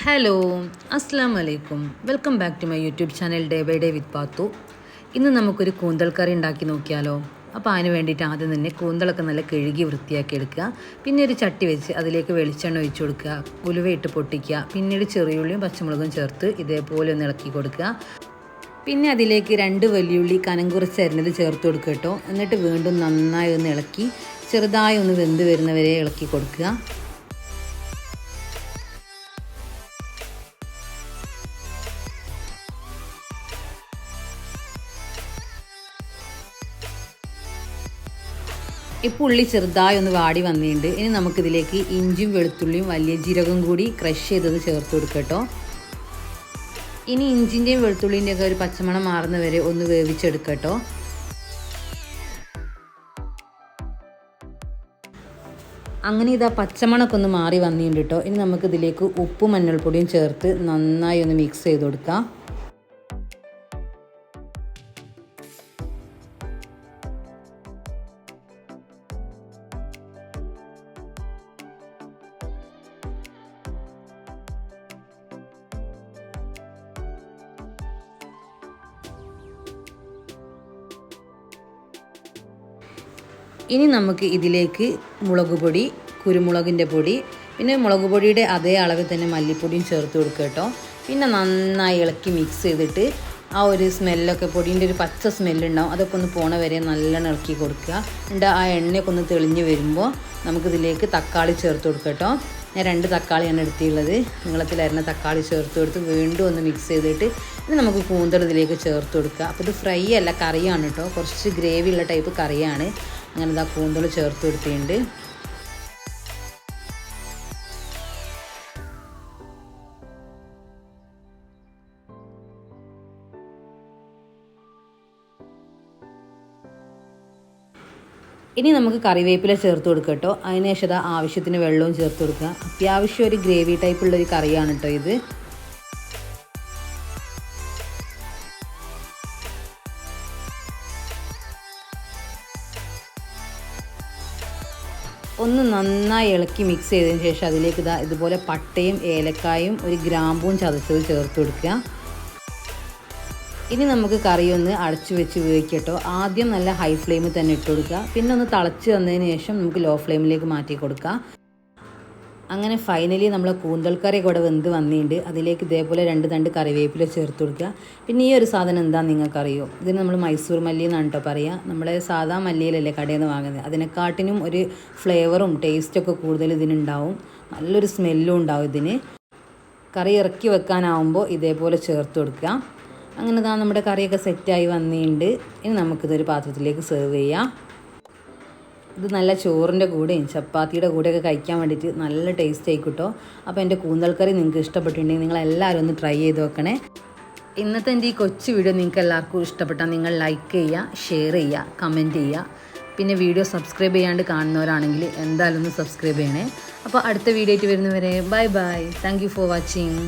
Hello, അസ്സാം വലൈക്കും. Welcome back to my YouTube channel day by day with Pathu. ഇന്ന് നമുക്കൊരു കൂന്തൽ കറി ഉണ്ടാക്കി നോക്കിയാലോ. അപ്പോൾ അതിന് വേണ്ടിയിട്ട് ആദ്യം തന്നെ കൂന്തലൊക്കെ നല്ല കഴുകി വൃത്തിയാക്കി എടുക്കുക. പിന്നെ ഒരു ചട്ടി വെച്ച് അതിലേക്ക് വെളിച്ചെണ്ണ ഒഴിച്ച് കൊടുക്കുക, ഉലുവയിട്ട് പൊട്ടിക്കുക. പിന്നീട് ചെറിയുള്ളിയും പച്ചമുളകും ചേർത്ത് ഇതേപോലെ ഒന്ന് ഇളക്കി കൊടുക്കുക. പിന്നെ അതിലേക്ക് 2 വലിയുള്ളി കനം കുറച്ച് അരിഞ്ഞത് ചേർത്ത് കൊടുക്കുക കേട്ടോ. എന്നിട്ട് വീണ്ടും നന്നായി ഒന്ന് ഇളക്കി ചെറുതായി ഒന്ന് വെന്ത് വരുന്നവരെ ഇളക്കി കൊടുക്കുക. ഇപ്പോൾ ഉള്ളി ചെറുതായി ഒന്ന് വാടി വന്നിട്ടുണ്ട്. ഇനി നമുക്കിതിലേക്ക് ഇഞ്ചിയും വെളുത്തുള്ളിയും വലിയ ജീരകവും കൂടി ക്രഷ് ചെയ്തത് ചേർത്ത് കൊടുക്കുക കേട്ടോ. ഇനി ഇഞ്ചിൻ്റെയും വെളുത്തുള്ളിൻ്റെയൊക്കെ ഒരു പച്ചമണം മാറുന്നവരെ ഒന്ന് വേവിച്ചെടുക്കുക കേട്ടോ. അങ്ങനെ ഇതാ പച്ചമണമൊക്കെ ഒന്ന് മാറി വന്നിട്ടുണ്ട് കേട്ടോ. ഇനി നമുക്കിതിലേക്ക് ഉപ്പും മഞ്ഞൾപ്പൊടിയും ചേർത്ത് നന്നായി ഒന്ന് മിക്സ് ചെയ്ത് കൊടുക്കാം. ഇനി നമുക്ക് ഇതിലേക്ക് മുളക് പൊടി, കുരുമുളകിൻ്റെ പൊടി, പിന്നെ മുളക് പൊടിയുടെ അതേ അളവിൽ തന്നെ മല്ലിപ്പൊടിയും ചേർത്ത് കൊടുക്കുക കേട്ടോ. പിന്നെ നന്നായി ഇളക്കി മിക്സ് ചെയ്തിട്ട് ആ ഒരു സ്മെല്ലൊക്കെ, പൊടീൻ്റെ ഒരു പച്ച സ്മെല്ലുണ്ടാവും, അതൊക്കെ ഒന്ന് പോണ വരെ നല്ലോണം ഇളക്കി കൊടുക്കുക. എന്നിട്ട് ആ എണ്ണയൊക്കെ ഒന്ന് തെളിഞ്ഞ് വരുമ്പോൾ നമുക്കിതിലേക്ക് തക്കാളി ചേർത്ത് കൊടുക്കുക കേട്ടോ. ഞാൻ 2 തക്കാളിയാണ് എടുത്തിട്ടുള്ളത്. നീളത്തിലായിരുന്ന തക്കാളി ചേർത്ത് കൊടുത്ത് വീണ്ടും ഒന്ന് മിക്സ് ചെയ്തിട്ട് ഇനി നമുക്ക് കൂന്തൽ ഇതിലേക്ക് ചേർത്ത് കൊടുക്കുക. അപ്പോൾ ഇത് ഫ്രൈ അല്ല, കറിയാണ് കേട്ടോ. കുറച്ച് ഗ്രേവി ഉള്ള ടൈപ്പ് കറിയാണ്. അങ്ങനെ ഇതാ കൂന്തൽ ചേർത്ത് കൊടുത്തിട്ടുണ്ട്. ഇനി നമുക്ക് കറിവേപ്പില ചേർത്ത് കൊടുക്കുക കേട്ടോ. അതിനുശേഷം ആവശ്യത്തിന് വെള്ളവും ചേർത്ത് കൊടുക്കുക. അത്യാവശ്യം ഒരു ഗ്രേവി ടൈപ്പുള്ളൊരു കറിയാണ് കേട്ടോ ഇത്. ഒന്ന് നന്നായി ഇളക്കി മിക്സ് ചെയ്തതിന് ശേഷം അതിലേക്ക് ഇതുപോലെ പട്ടയും ഏലക്കായും ഒരു ഗ്രാമ്പൂവും ചതച്ചത് ചേർത്ത് കൊടുക്കുക. ഇനി നമുക്ക് കറി ഒന്ന് അടച്ചു വെച്ച് വേവിക്കട്ടോ. ആദ്യം നല്ല ഹൈ ഫ്ലെയിമിൽ തന്നെ ഇട്ട് കൊടുക്കുക. പിന്നെ ഒന്ന് തിളച്ച് വന്നതിന് ശേഷം നമുക്ക് ലോ ഫ്ലെയിമിലേക്ക് മാറ്റി കൊടുക്കുക. അങ്ങനെ ഫൈനലി നമ്മൾ കൂന്തൽ കറി കൂടെ വെന്ത് വന്നിട്ടുണ്ട്. അതിലേക്ക് ഇതേപോലെ 2 തണ്ട് കറിവേപ്പില ചേർത്ത് കൊടുക്കുക. പിന്നെ ഈ ഒരു സാധനം എന്താണെന്ന് നിങ്ങൾക്കറിയോ? ഇതിന് നമ്മൾ മൈസൂർ മല്ലി എന്നാണ് കേട്ടോ പറയുക. നമ്മളെ സാധാ മല്ലിയിലല്ലേ കടയിൽ നിന്ന് വാങ്ങുന്നത്. അതിനെക്കാട്ടിനും ഒരു ഫ്ലേവറും ടേസ്റ്റൊക്കെ കൂടുതൽ ഇതിനുണ്ടാവും. നല്ലൊരു സ്മെല്ലും ഉണ്ടാവും ഇതിന്. കറി ഇറക്കി വെക്കാനാവുമ്പോൾ ഇതേപോലെ ചേർത്ത് കൊടുക്കുക. അങ്ങനെ നമ്മുടെ കറിയൊക്കെ സെറ്റായി വന്നിട്ടുണ്ട്. ഇനി നമുക്കിതൊരു പാത്രത്തിലേക്ക് സെർവ് ചെയ്യാം. ഇത് നല്ല ചോറിൻ്റെ കൂടെയും ചപ്പാത്തിയുടെ കൂടെയൊക്കെ കഴിക്കാൻ വേണ്ടിയിട്ട് നല്ല ടേസ്റ്റ് ആയിക്കോട്ടോ. അപ്പോൾ എൻ്റെ കൂന്തൽ കറി നിങ്ങൾക്ക് ഇഷ്ടപ്പെട്ടിട്ടുണ്ടെങ്കിൽ നിങ്ങളെല്ലാവരും ഒന്ന് ട്രൈ ചെയ്ത് നോക്കണേ. ഇന്നത്തെ എൻ്റെ ഈ കൊച്ചു വീഡിയോ നിങ്ങൾക്ക് എല്ലാവർക്കും ഇഷ്ടപ്പെട്ടാൽ നിങ്ങൾ ലൈക്ക് ചെയ്യുക, ഷെയർ ചെയ്യുക, കമൻറ്റ് ചെയ്യുക. പിന്നെ വീഡിയോ സബ്സ്ക്രൈബ് ചെയ്യാണ്ട് കാണുന്നവരാണെങ്കിൽ എന്തായാലും ഒന്ന് സബ്സ്ക്രൈബ് ചെയ്യണേ. അപ്പോൾ അടുത്ത വീഡിയോ ആയിട്ട് വരുന്നവരെ bye bye. Thank you for watching.